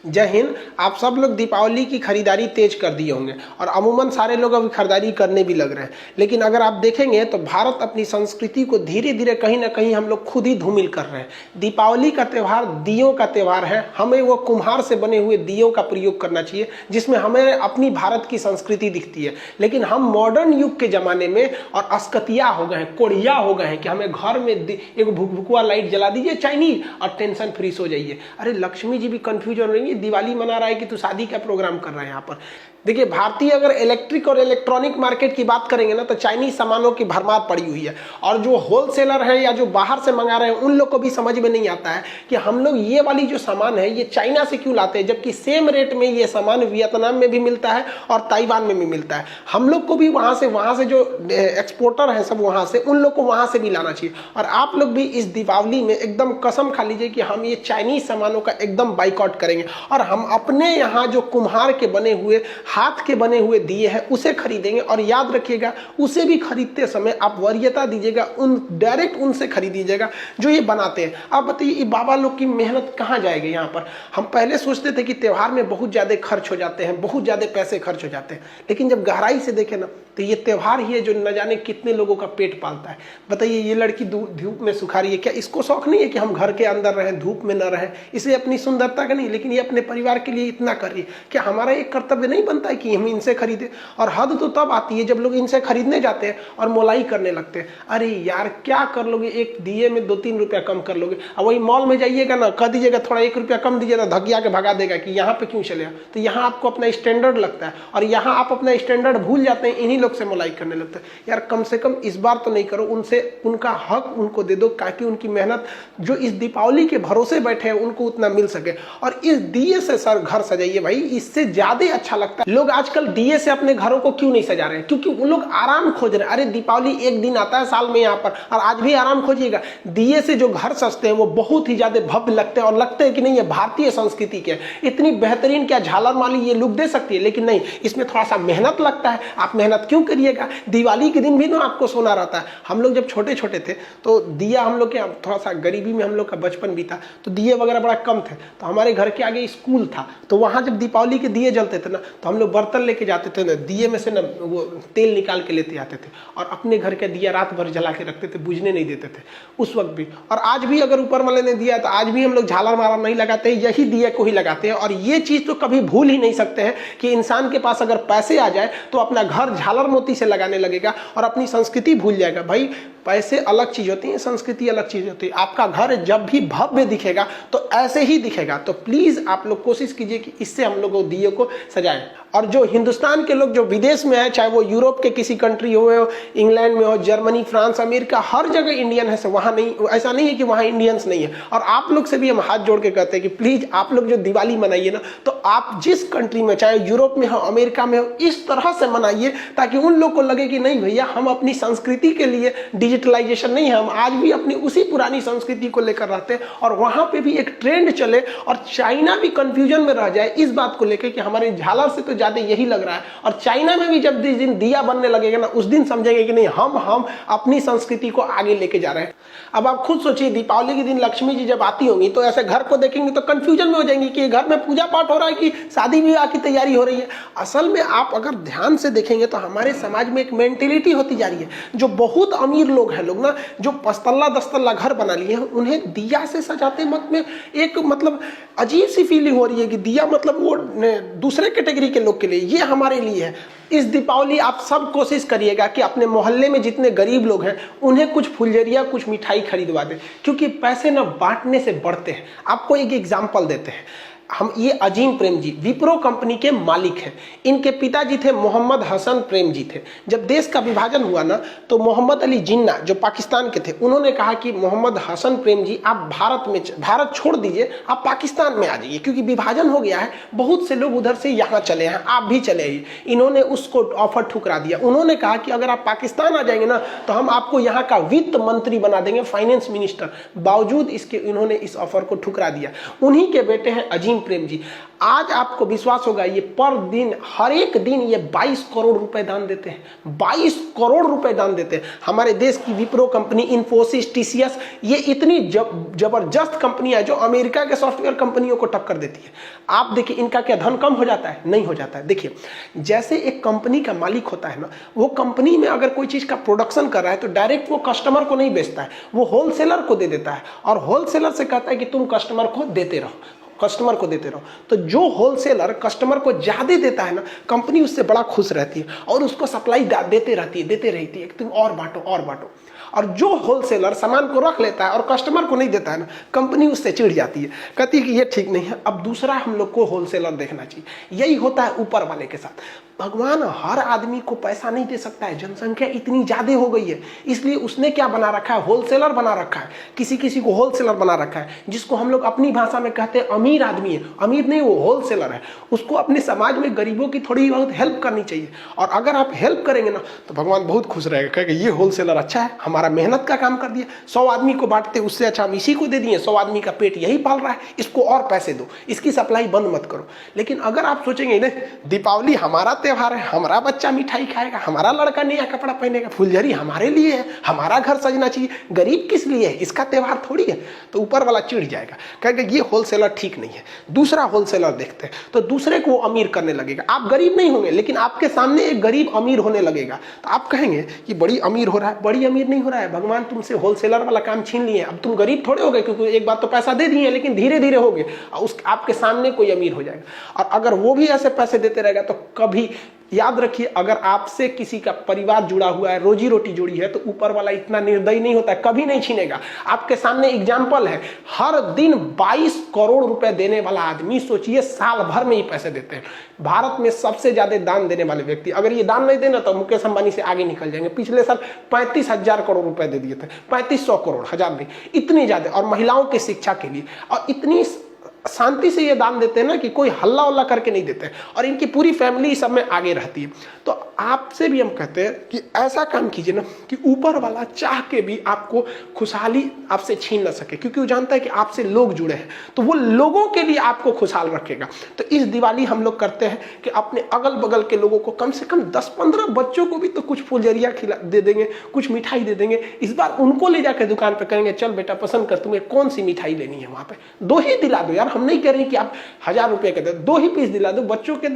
जय हिंद। आप सब लोग दीपावली की खरीदारी तेज कर दिए होंगे और अमूमन सारे लोग अभी खरीदारी करने भी लग रहे हैं। लेकिन अगर आप देखेंगे तो भारत अपनी संस्कृति को धीरे धीरे कहीं ना कहीं हम लोग खुद ही धूमिल कर रहे हैं। दीपावली का त्यौहार दियों का त्यौहार है। हमें वो कुम्हार से बने हुए दियों का प्रयोग करना चाहिए जिसमें हमें अपनी भारत की संस्कृति दिखती है। लेकिन हम मॉडर्न युग के जमाने में और अस्कतिया हो गए हैं, कोढ़िया हो गए हैं कि हमें घर में एक भुकभुकुआ लाइट जला दीजिए चाइनीज और टेंशन फ्री सो जाइए। अरे लक्ष्मी जी भी कंफ्यूज हो रही है, दिवाली मना रहा है कि तू शादी का प्रोग्राम कर रहा है यहाँ पर। देखिए भारतीय अगर इलेक्ट्रिक और इलेक्ट्रॉनिक मार्केट की बात करेंगे ना तो चाइनीज सामानों की भरमार पड़ी हुई है। और जो होलसेलर है या जो बाहर से मंगा रहे हैं उन लोग को भी समझ में नहीं आता है कि हम लोग ये वाली जो सामान है ये चाइना से क्यों लाते हैं, जबकि सेम रेट में ये सामान वियतनाम में भी मिलता है और ताइवान में भी मिलता है। हम लोग को भी वहां से जो एक्सपोर्टर है सब वहां से, उन लोग को वहां से भी लाना चाहिए। और आप लोग भी इस दीपावली में एकदम कसम खा लीजिए कि हम ये चाइनीज सामानों का एकदम बाइकआउट करेंगे और हम अपने यहाँ जो कुम्हार के बने हुए, हाथ के बने हुए दिए हैं उसे खरीदेंगे। और याद रखिएगा उसे भी खरीदते समय आप वरीयता दीजिएगा, डायरेक्ट उनसे खरीदीजिएगा जो ये बनाते हैं। आप बताइए ये बाबा लोग की मेहनत कहाँ जाएगी यहाँ पर। हम पहले सोचते थे कि त्योहार में बहुत ज्यादा खर्च हो जाते हैं, बहुत ज्यादा पैसे खर्च हो जाते हैं, लेकिन जब गहराई से देखें ना तो ये त्योहार ही है जो न जाने कितने लोगों का पेट पालता है। बताइए ये लड़की धूप में सुखा रही है, क्या इसको शौक नहीं है कि हम घर के अंदर रहें, धूप में न रहें, इसे अपनी सुंदरता का नहीं, लेकिन ये अपने परिवार के लिए इतना कर रही है। क्या हमारा एक कर्तव्य नहीं बनता है कि हम इनसे खरीदें। और हद तो तब आती है जब लोग इनसे खरीदने जाते हैं और मोलाई करने लगते हैं। अरे यार क्या कर लोगे, एक दिए में 2-3 रुपया कम कर लोगे। अब वही मॉल में जाइएगा ना, कह दीजिएगा थोड़ा 1 रुपया कम दीजिएगा, धकिया के भगा देगा कि यहाँ पे क्यों चलेगा। तो यहाँ आपको अपना स्टैंडर्ड लगता है और यहाँ आप अपना स्टैंडर्ड भूल जाते हैं, इन्हीं लोग से मोलाई करने लगते हैं। यार कम से कम इस बार तो नहीं करो, उनसे उनका हक उनको दे दो ताकि उनकी मेहनत जो इस दीपावली के भरोसे बैठे हैं उनको उतना मिल सके। और इस दिए से सर घर सजाइए भाई, इससे ज्यादा अच्छा लगता है। लोग आजकल दिए से अपने घरों को क्यों नहीं सजा रहे हैं, क्योंकि उन लोग आराम खोज रहे हैं। अरे दीपावली एक दिन आता है साल में यहाँ पर और आज भी आराम खोजिएगा। दिए से जो घर सजते हैं वो बहुत ही ज्यादा भव्य लगते हैं और लगते हैं कि नहीं ये भारतीय संस्कृति के इतनी बेहतरीन, क्या झालर माली ये लुक दे सकती है। लेकिन नहीं, इसमें थोड़ा सा मेहनत लगता है। आप मेहनत क्यों करिएगा, दिवाली के दिन भी ना आपको सोना रहता है। हम लोग जब छोटे छोटे थे तो दिया, हम लोग के थोड़ा सा गरीबी में हम लोग का बचपन बीता तो दिए वगैरह बड़ा कम थे। तो हमारे घर के आगे स्कूल था, तो वहां जब दीपावली के दिए जलते थे ना तो हम लोग बर्तन लेके जाते थे ना, दिए में से ना वो तेल निकाल के लेते आते थे और अपने घर के दिया रात भर जला के रखते थे, बुझने नहीं देते थे उस वक्त भी। और आज भी अगर ऊपर वाले ने दिया तो आज भी हम लोग झालर मारा नहीं लगाते, यही दिया को ही लगाते हैं। और ये चीज तो कभी भूल ही नहीं सकते हैं कि इंसान के पास अगर पैसे आ जाए तो अपना घर झालर मोती से लगाने लगेगा और अपनी संस्कृति भूल जाएगा। भाई पैसे अलग चीज होती है, संस्कृति अलग चीज होती है। आपका घर जब भी भव्य दिखेगा तो ऐसे ही दिखेगा। तो प्लीज आप लोग कोशिश कीजिए कि इससे हम लोग दिए को सजाएं। और जो हिंदुस्तान के लोग जो विदेश में है, चाहे वो यूरोप के किसी कंट्री हो, इंग्लैंड में हो, जर्मनी, फ्रांस, अमेरिका, हर जगह इंडियन है, वहां नहीं, ऐसा नहीं है कि वहां इंडियंस नहीं है। और आप लोग से भी हम हाथ जोड़ के कहते हैं कि प्लीज आप लोग जो दिवाली मनाइए ना तो आप जिस कंट्री में, चाहे यूरोप में हो, अमेरिका में हो, इस तरह से मनाइए ताकि उन लोग को लगे कि नहीं भैया हम अपनी संस्कृति के लिए, डिजिटलाइजेशन नहीं है, हम आज भी अपनी उसी पुरानी संस्कृति को लेकर रहते हैं। और वहां पे भी एक ट्रेंड चले और चाइना भी कंफ्यूजन में रह जाए इस बात को लेकर कि हमारे झालर से तो ज्यादा यही लग रहा है। और चाइना में भी जब जिस दिन दिया बनने लगेगा ना उस दिन समझेंगे कि नहीं हम अपनी संस्कृति को आगे लेके जा रहे हैं। अब आप खुद सोचिए दीपावली के दिन लक्ष्मी जी जब आती होंगी तो ऐसे घर को देखेंगे तो कंफ्यूजन में हो जाएंगी कि घर में पूजा पाठ हो रहा है कि शादी विवाह की तैयारी हो रही है। असल में आप अगर ध्यान से देखेंगे तो हमारे समाज में एक मेंटेलिटी होती जा रही है। जो बहुत अमीर लोग हैं, लोग ना जो 5 तल्ला 10 तल्ला घर बना लिए हैं, उन्हें दिया से सजाते वक्त में एक मतलब अजीब सी फीलिंग हो रही है कि दिया मतलब वो दूसरे कैटेगरी के लोग के लिए, ये हमारे लिए है। इस दीपावली आप सब कोशिश करिएगा कि अपने मोहल्ले में जितने गरीब लोग हैं उन्हें कुछ फुलझड़िया, कुछ मिठाई खरीदवा दें, क्योंकि पैसे ना बांटने से बढ़ते हैं। आपको एक एग्जाम्पल देते हैं। हम ये अजीम प्रेम जी विप्रो कंपनी के मालिक हैं। इनके पिताजी थे मोहम्मद हसन प्रेम जी थे। जब देश का विभाजन हुआ ना तो मोहम्मद अली जिन्ना जो पाकिस्तान के थे, उन्होंने कहा कि मोहम्मद हसन प्रेम जी आप भारत छोड़ दीजिए, आप पाकिस्तान में आ जाइए, क्योंकि विभाजन हो गया है, बहुत से लोग उधर से यहाँ चले हैं, आप भी चले आइए। इन्होंने उसको ऑफर ठुकरा दिया। उन्होंने कहा कि अगर आप पाकिस्तान आ जाएंगे ना तो हम आपको यहाँ का वित्त मंत्री बना देंगे, फाइनेंस मिनिस्टर। बावजूद इसके इन्होंने इस ऑफर को ठुकरा दिया। उन्हीं के बेटे हैं अजीम नसीम प्रेम जी, आज आपको विश्वास होगा ये पर दिन हर एक दिन ये 22 करोड़ रुपए दान देते हैं, 22 करोड़ रुपए दान देते हैं। हमारे देश की विप्रो कंपनी, इन्फोसिस, टीसीएस, ये इतनी जबरदस्त कंपनियां जो अमेरिका के सॉफ्टवेयर कंपनियों को टक्कर देती है। आप देखिए इनका क्या धन कम हो जाता है? नहीं हो जाता है। देखिए जैसे एक कंपनी का मालिक होता है ना, वो कंपनी में अगर कोई चीज का प्रोडक्शन कर रहा है तो डायरेक्ट वो कस्टमर को नहीं बेचता है, वो होलसेलर को दे देता है और होलसेलर से कहता है कि तुम कस्टमर को देते रहो, कस्टमर को देते रहो। तो जो होलसेलर कस्टमर को ज्यादा देता है ना, कंपनी उससे बड़ा खुश रहती है और उसको सप्लाई देते रहती है, तुम और बांटो और बांटो। और जो होलसेलर सामान को रख लेता है और कस्टमर को नहीं देता है ना, कंपनी उससे चिढ़ जाती है, कहती है कि ये ठीक नहीं है, अब दूसरा हम लोग को होलसेलर देखना चाहिए। यही होता है ऊपर वाले के साथ। भगवान हर आदमी को पैसा नहीं दे सकता है, जनसंख्या इतनी ज्यादा हो गई है, इसलिए उसने क्या बना रखा है? होलसेलर बना रखा है। किसी किसी को होलसेलर बना रखा है, जिसको हम लोग अपनी भाषा में कहते हैं अमीर आदमी है। अमीर नहीं, वो होलसेलर है। उसको अपने समाज में गरीबों की थोड़ी बहुत हेल्प करनी चाहिए, और अगर आप हेल्प करेंगे ना तो भगवान बहुत खुश रहेगा, कहेगा ये होलसेलर अच्छा है, हमारा मेहनत का काम कर दिया। 100 आदमी को बांटते उससे अच्छा हम इसी को दे दिए, 100 आदमी का पेट यही पाल रहा है, इसको और पैसे दो, इसकी सप्लाई बंद मत करो। लेकिन अगर आप सोचेंगे नहीं, दीपावली हमारा त्योहार है, हमारा बच्चा मिठाई खाएगा, हमारा लड़का नया कपड़ा पहनेगा, फुलझड़ी हमारे लिए है, हमारा घर सजना चाहिए, गरीब किस लिए है, इसका त्योहार थोड़ी है, तो ऊपर वाला चिढ़ जाएगा, कहेगा ये होलसेलर ठीक नहीं है, दूसरा होलसेलर देखते हैं। तो दूसरे को अमीर करने लगेगा। आप गरीब नहीं होंगे, लेकिन आपके सामने एक गरीब अमीर होने लगेगा, तो आप कहेंगे कि बड़ी अमीर हो रहा है। बड़ी अमीर नहीं हो रहा है, भगवान तुमसे होलसेलर वाला काम छीन लिए, अब तुम गरीब थोड़े हो गए, क्योंकि एक बार तो पैसा दे दिए, लेकिन धीरे धीरे हो गए, उस आपके सामने कोई अमीर हो जाएगा। और अगर वो भी ऐसे पैसे देते रहेगा तो कभी याद रखिए, अगर आपसे किसी का परिवार जुड़ा हुआ है, रोजी रोटी जुड़ी है, तो ऊपर वाला इतना निर्दयी नहीं होता है, कभी नहीं छीनेगा। आपके सामने एग्जाम्पल है, हर दिन 22 करोड़ रुपए देने वाला आदमी, सोचिए साल भर में ही पैसे देते हैं। भारत में सबसे ज्यादा दान देने वाले व्यक्ति, अगर ये दान नहीं देना तो मुकेश अंबानी से आगे निकल जाएंगे। पिछले साल 35,000 करोड़ रुपए दे दिए थे, 3500 करोड़, हजार नहीं, इतने ज्यादा। और महिलाओं की शिक्षा के लिए, और इतनी शांति से ये दान देते हैं ना कि कोई हल्ला उल्ला करके नहीं देते, और इनकी पूरी फैमिली सब में आगे रहती है। तो आपसे भी हम कहते हैं कि ऐसा काम कीजिए ना कि ऊपर वाला चाह के भी आपको खुशहाली आपसे छीन न सके, क्योंकि वो जानता है कि आपसे लोग जुड़े हैं, तो वो लोगों के लिए आपको खुशहाल रखेगा। तो इस दिवाली हम लोग करते हैं कि अपने अगल बगल के लोगों को, कम से कम 10-15 बच्चों को भी तो कुछ फुलझड़िया खिला दे देंगे, कुछ मिठाई दे देंगे। इस बार उनको ले जाकर दुकान पर करेंगे, चल बेटा पसंद कर, तुम्हें कौन सी मिठाई लेनी है, वहां पे 2 ही दिला दो यार। हम नहीं कह रहे कि आप 1000 रुपए के दे, 2 ही पीस दिला दो। बच्चों के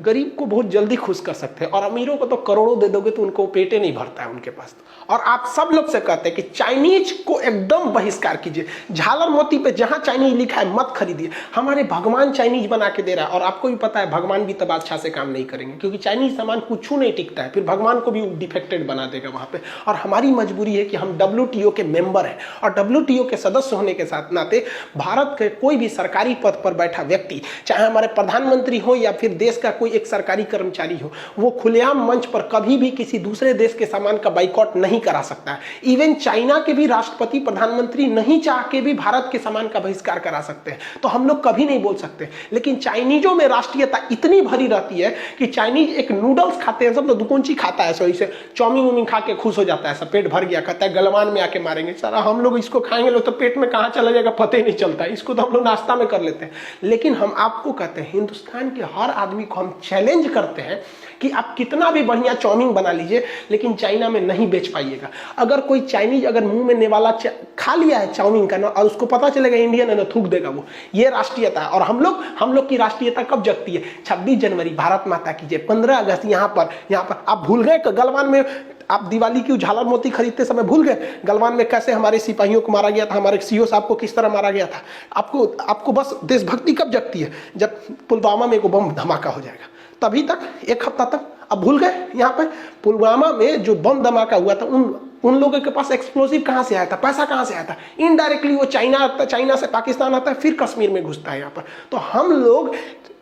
गरीब को बहुत जल्दी खुश कर सकते हैं, और अमीरों को तो करोड़ों दे दोगे तो उनको पेटे नहीं भरता है उनके पास। और आप सब लोग से कहते हैं कि चाइनीज को एकदम बहिष्कार कीजिए। झालर मोती पे जहां चाइनीज लिखा है मत खरीदिए। हमारे भगवान चाइनीज बना के दे रहा है, और आपको भी पता है भगवान भी तब अच्छा से काम नहीं करेंगे, क्योंकि चाइनीज सामान कुछ नहीं टिकता है, फिर भगवान को भी डिफेक्टेड बना देगा वहां पे। और हमारी मजबूरी है कि हम WTO के मेंबर हैं, और WTO के सदस्य होने के साथ नाते भारत के कोई भी सरकारी पद पर बैठा व्यक्ति, चाहे हमारे प्रधानमंत्री हो या फिर देश का कोई एक सरकारी कर्मचारी हो, वो खुलेआम मंच पर कभी भी किसी दूसरे देश के सामान का बाइकआउट नहीं करा सकता है। इवन चाइना के भी राष्ट्रपति, प्रधानमंत्री नहीं चाह के भी भारत के सामान का बहिष्कार करा सकते हैं, तो हम लोग कभी नहीं बोल सकते। लेकिन चाइनीजों में राष्ट्रीयता इतनी भरी रहती है कि चाइनीज एक नूडल्स खाते हैं, सब तो दुकोंची खाता है, सही से चाउमीन उमीन खा के खुश हो जाता है, सब पेट भर गया, कहता है गलवान में आके मारेंगे। सारा हम लोग इसको खाएंगे लो तो पेट में कहाँ चला जाएगा पता ही नहीं चलता है, इसको तो हम लोग नाश्ता में कर लेते हैं। लेकिन हम आपको कहते हैं, हिंदुस्तान के हर आदमी को हम चैलेंज करते हैं कि आप कितना भी बढ़िया चाउमीन बना लीजिए, लेकिन चाइना में नहीं बेच पाइएगा। अगर कोई चाइनीज अगर मुंह में नेवाला खा लिया है चाउमीन का ना, और उसको पता चलेगा इंडियन है ना, थूक देगा वो। ये राष्ट्रीयता है। और हम लोग की राष्ट्रीयता कब जगती है? 26 जनवरी भारत माता की जय, 15 अगस्त यहाँ पर आप भूल गए गलवान में आप दिवाली की झालर मोती खरीदते समय भूल गए गलवान में कैसे हमारे सिपाहियों को मारा गया था, हमारे सीओ साहब को किस तरह मारा गया था। आपको बस देशभक्ति कब जगती है? जब पुलवामा में एक बम धमाका हो जाएगा, तभी तक, एक हफ्ता तक। अब भूल गए? यहाँ पे पुलवामा में जो बम धमाका हुआ था, उन लोगों के पास एक्सप्लोसिव कहाँ से आया था, पैसा कहाँ से आया था? इनडायरेक्टली वो चाइना से पाकिस्तान आता है, फिर कश्मीर में घुसता है यहाँ पर। तो हम लोग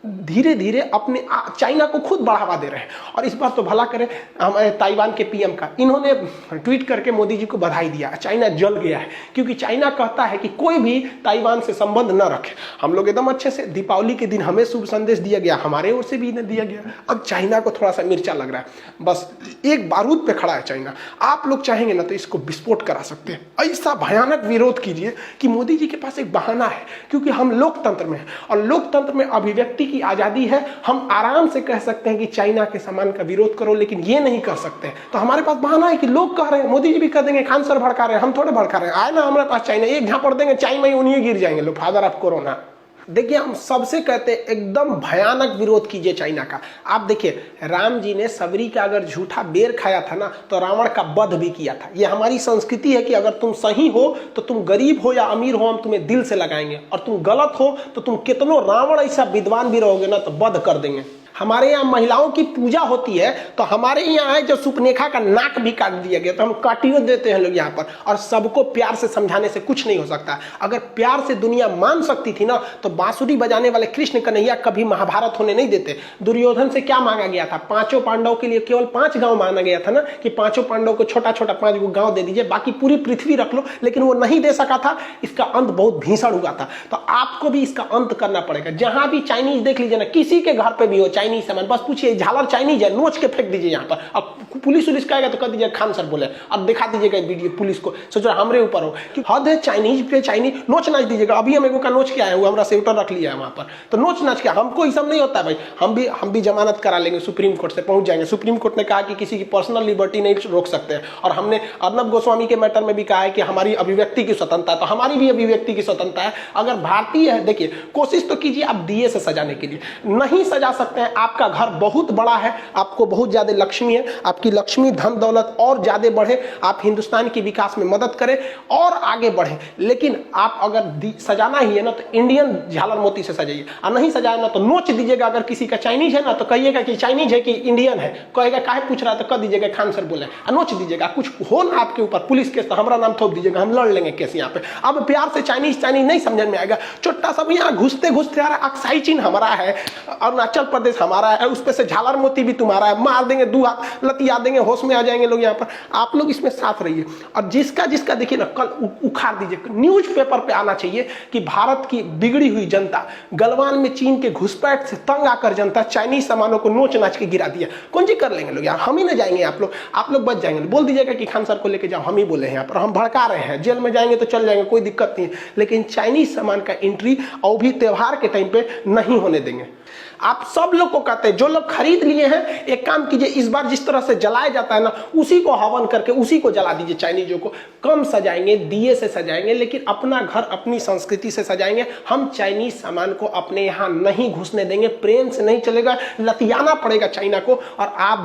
धीरे धीरे अपने चाइना को खुद बढ़ावा दे रहे हैं। और इस बार तो भला करें हमारे ताइवान के पीएम का, इन्होंने ट्वीट करके मोदी जी को बधाई दिया। चाइना जल गया है, क्योंकि चाइना कहता है कि कोई भी ताइवान से संबंध न रखे। हम लोग एकदम अच्छे से, दीपावली के दिन हमें शुभ संदेश दिया गया, हमारे ओर से भी दिया गया। अब चाइना को थोड़ा सा मिर्चा लग रहा है, बस एक बारूद पे खड़ा है चाइना। आप लोग चाहेंगे कहेंगे ना तो इसको विस्फोट करा सकते हैं। ऐसा भयानक विरोध कीजिए कि मोदी जी के पास एक बहाना है, क्योंकि हम लोकतंत्र में हैं और लोकतंत्र में अभिव्यक्ति की आजादी है। हम आराम से कह सकते हैं कि चाइना के सामान का विरोध करो, लेकिन ये नहीं कर सकते। तो हमारे पास बहाना है कि लोग कह रहे हैं, मोदी जी भी कह देंगे, खान सर भड़का रहे हैं, हम थोड़े भड़का रहे हैं। आए ना हमारे पास चाइना, एक झापड़ देंगे चाय में उन्हीं गिर जाएंगे लोग, फादर ऑफ कोरोना। देखिए हम सबसे कहते हैं एकदम भयानक विरोध कीजिए चाइना का। आप देखिए राम जी ने सबरी का अगर झूठा बेर खाया था ना तो रावण का वध भी किया था। ये हमारी संस्कृति है कि अगर तुम सही हो तो तुम गरीब हो या अमीर हो, हम तुम्हें दिल से लगाएंगे, और तुम गलत हो तो तुम कितनों रावण ऐसा विद्वान भी रहोगे ना तो वध कर देंगे। हमारे यहाँ महिलाओं की पूजा होती है तो हमारे यहाँ है जो सुपनेखा का नाक भी काट दिया गया, तो हम काटियो देते हैं लोग यहाँ पर, और सबको प्यार से समझाने से कुछ नहीं हो सकता। अगर प्यार से दुनिया मान सकती थी ना तो बांसुरी बजाने वाले कृष्ण कन्हैया कभी महाभारत होने नहीं देते। दुर्योधन से क्या मांगा गया था? 5 पांडवों के लिए केवल 5 गांव मांगा गया था ना, कि 5 पांडवों को छोटा छोटा 5 गांव दे दीजिए, बाकी पूरी पृथ्वी रख लो, लेकिन वो नहीं दे सका था। इसका अंत बहुत भीषण हुआ था। तो आपको भी इसका अंत करना पड़ेगा। जहां भी चाइनीज देख लीजिए ना, किसी के घर पे भी हो चाइनीज सामान, बस पूछिए झालर चाइनीज है, नोच के फेंक दीजिए यहाँ पर। अब पुलिस उलिस कहेगा तो कह दीजिए खान सर बोले, अब दिखा दीजिएगा वीडियो पुलिस को, सोचो हमरे ऊपर हो कि हद है। चाइनीज पे चाइनीज नोच नाच दीजिएगा। अभी हम एगो का नोच के आए हुए, हमारा सेवटर रख लिया है वहां पर, तो नोच नाच के हमको ये सब नहीं होता है भाई। हम भी जमानत करा लेंगे, सुप्रीम कोर्ट से पहुंच जाएंगे। सुप्रीम कोर्ट ने कहा कि किसी की पर्सनल लिबर्टी नहीं रोक सकते हैं, और हमने अर्नब गोस्वामी के मैटर में भी कहा है कि हमारी अभिव्यक्ति की स्वतंत्रता है, तो हमारी भी अभिव्यक्ति की स्वतंत्रता है। अगर भारतीय है, देखिए कोशिश तो कीजिए आप दिए से सजाने के लिए, नहीं सजा सकते हैं। आपका घर बहुत बड़ा है, आपको बहुत ज्यादा लक्ष्मी है, आपकी लक्ष्मी धन दौलत और ज्यादा बढ़े, आप हिंदुस्तान के विकास में मदद करें और आगे बढ़े। लेकिन आप अगर सजाना ही है ना तो इंडियन झालर मोती से सजाइए, और नहीं सजाए ना तो नोच दीजिएगा। अगर किसी का चाइनीज है ना तो कहिएगा कि चाइनीज है कि इंडियन है, कहेगा काहे पूछ रहा है तो कह दीजिएगा खान सर बोले, नोच दीजिएगा। कुछ हो ना आपके ऊपर पुलिस केस तो हमारा नाम थोप दीजिएगा, हम लड़ लेंगे केस यहाँ पे। अब प्यार से चाइनीज नहीं समझ में आएगा। छोटा सा यहाँ घुसते घुसते आ रहा है, अक्साई चीन हमारा है, अरुणाचल प्रदेश हमारा है, उस पर से झालर मोती भी तुम्हारा है, मार देंगे, 2 हाथ लतिया देंगे, होश में आ जाएंगे लोग यहाँ पर। आप लोग इसमें साथ रहिए, और जिसका देखिए ना कल उखाड़ दीजिए। न्यूज पेपर पे आना चाहिए कि भारत की बिगड़ी हुई जनता, गलवान में चीन के घुसपैठ से तंग आकर जनता चाइनीज सामानों को नोच नाच के गिरा दिया। कौन जी कर लेंगे लोग यहाँ, हम ही ना जाएंगे। आप लोग बच जाएंगे। बोल दीजिएगा कि खान सर को लेके जाओ, हम ही बोले हैं यहाँ पर, हम भड़का रहे हैं, जेल में जाएंगे तो चल जाएंगे, कोई दिक्कत नहीं है। लेकिन चाइनीज सामान का एंट्री और भी त्योहार के टाइम पे नहीं होने देंगे। आप सब लोग को कहते हैं, जो लोग खरीद लिए हैं, एक काम कीजिए, इस बार जिस तरह से जलाया जाता है ना, उसी को हवन करके उसी को जला दीजिए। चाइनीजों को कम सजाएंगे, दिए से सजाएंगे, लेकिन अपना घर अपनी संस्कृति से सजाएंगे। हम चाइनीज सामान को अपने यहाँ नहीं घुसने देंगे, प्रेम से नहीं चलेगा, लतियाना पड़ेगा चाइना को। और आप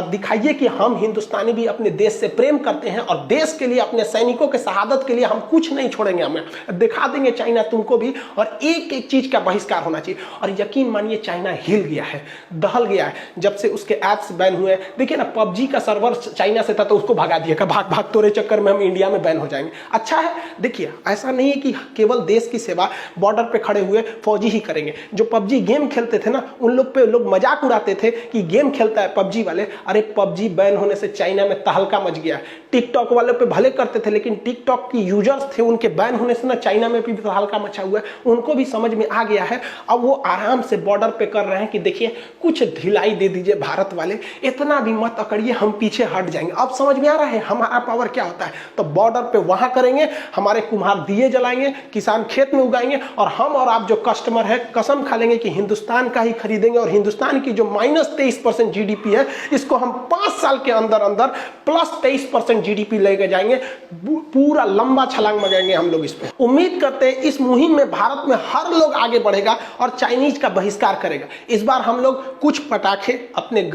दिखाइए कि हम हिंदुस्तानी भी अपने देश से प्रेम करते हैं, और देश के लिए, अपने सैनिकों के शहादत के लिए हम कुछ नहीं छोड़ेंगे। हमें दिखा देंगे चाइना तुमको भी, और एक एक चीज का बहिष्कार होना चाहिए। और यकीन ये चाइना हिल गया है, दहल गया है, जब से उसके ऐप्स बैन हुए। देखिए ना, पबजी का सर्वर चाइना से था तो उसको भगा दिया, भाग भाग तोरे चक्कर में हम इंडिया में बैन हो जाएंगे। अच्छा है, देखिए ऐसा नहीं है कि केवल देश की सेवा बॉर्डर पे खड़े हुए फौजी ही करेंगे। जो पबजी गेम खेलते थे ना, उन लोग पे लोग मजाक उड़ाते थे कि गेम खेलता है पबजी वाले। अरे पबजी बैन होने से चाइना में तहलका मच गया। टिकटॉक वाले पे भले करते थे, लेकिन टिकटॉक की यूजर्स थे, उनके बैन होने से ना चाइना में भी तहलका मचा हुआ है। उनको भी समझ में आ गया है। अब वो आराम से बॉर्डर पे कर रहे हैं कि देखिए कुछ ढिलाई दे दीजिए भारत वाले, इतना भी मत अकड़िए, हम पीछे हट जाएंगे। अब समझ में आ रहा है हमारा पावर क्या होता है। तो बॉर्डर पे वहां करेंगे, हमारे कुम्हार दिए जलाएंगे, किसान खेत में उगाएंगे, और हम और आप जो कस्टमर है कसम खा लेंगे कि हिंदुस्तान का ही खरीदेंगे। और हिंदुस्तान की जो -23% जीडीपी है, इसको हम 5 साल के अंदर अंदर +23% जीडीपी लेके जाएंगे। पूरा लंबा छलांग लगाएंगे हम लोग इस पे। उम्मीद करते हैं इस मुहिम में भारत में हर लोग आगे बढ़ेगा और चाइनीज का बहिष्कार करेगा। इस बार हम लोग कुछ पटाखे अपने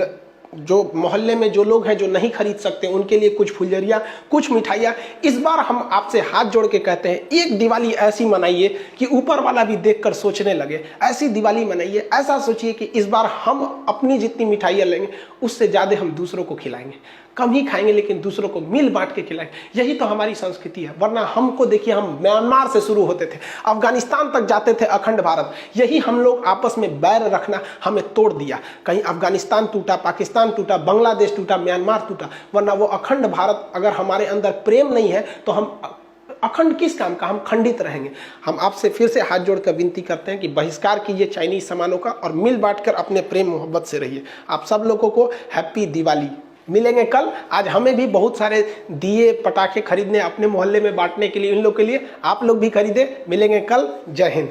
जो मोहल्ले में जो लोग हैं जो नहीं खरीद सकते उनके लिए कुछ फुलझड़ियाँ, कुछ मिठाइयाँ। इस बार हम आपसे हाथ जोड़ के कहते हैं, एक दिवाली ऐसी मनाइए कि ऊपर वाला भी देखकर सोचने लगे। ऐसी दिवाली मनाइए, ऐसा सोचिए कि इस बार हम अपनी जितनी मिठाइयाँ लेंगे उससे ज़्यादा हम दूसरों को खिलाएंगे। कम ही खाएंगे लेकिन दूसरों को मिल बांट के खिलाएंगे। यही तो हमारी संस्कृति है। वरना हमको देखिए, हम म्यांमार से शुरू होते थे, अफगानिस्तान तक जाते थे, अखंड भारत। यही हम लोग आपस में बैर रखना हमें तोड़ दिया। कहीं अफगानिस्तान टूटा, पाकिस्तान टूटा, बांग्लादेश टूटा, म्यांमार टूटा, वरना वो अखंड भारत अगर हमारे अंदर प्रेम नहीं है तो हम अखंड किस काम का, हम खंडित रहेंगे। हम आपसे फिर से हाथ जोड़कर विनती करते हैं कि बहिष्कार कीजिए चाइनीज सामानों का और मिल बांटकर अपने प्रेम मोहब्बत से रहिए। आप सब लोगों को हैप्पी दिवाली। मिलेंगे कल। आज हमें भी बहुत सारे दिए पटाखे खरीदने अपने मोहल्ले में बांटने के लिए, इन लोग के लिए, आप लोग भी खरीदे। मिलेंगे कल। जय हिंद।